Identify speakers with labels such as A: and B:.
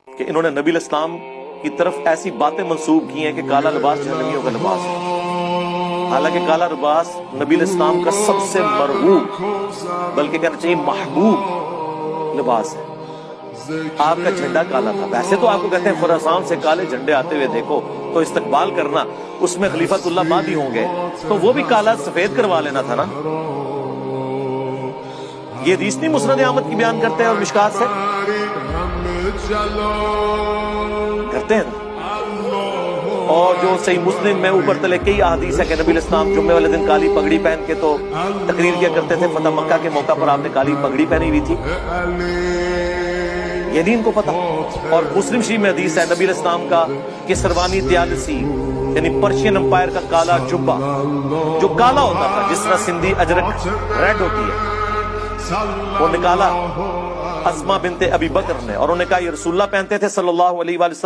A: کہ انہوں نے نبی الاسلام کی طرف ایسی باتیں منسوب کی ہیں کہ کالا لباس جہنمیوں کا لباس ہے، حالانکہ کالا لباس نبی الاسلام کا سب سے مرغوب بلکہ کہنا چاہیے محبوب لباس ہے۔ آپ کا جھنڈا کالا تھا، ویسے تو آپ کو کہتے ہیں خراسان سے کالے جھنڈے آتے ہوئے دیکھو تو استقبال کرنا، اس میں خلیفۃ اللہ مہدی ہوں گے تو وہ بھی کالا سفید کروا لینا تھا نا۔ یہ حدیث نہیں مسند احمد کی بیان کرتے ہیں اور مشکات سے کرتے ہیں، اور جو صحیح مسلم میں اوپر تلے کئی احادیث ہے کہ نبی الاسلام جمعے والے دن کالی پگڑی پہن کے تو تقریر کیا کرتے تھے۔ فتح مکہ کے موقع پر آپ نے کالی پگڑی پہنی ہوئی تھی، یہ نہیں ان کو پتا۔ اور مسلم شریف میں حدیث ہے نبی الاسلام کا کہ سروانی تیالسی یعنی پرشین امپائر کا کالا جبہ جو کالا ہوتا تھا، جس طرح سندھی اجرک ریڈ ہوتی ہے، وہ نکالا اسما بنت ابی بکر نے، اور انہوں نے کہا یہ رسول اللہ پہنتے تھے صلی اللہ علیہ وآلہ وسلم۔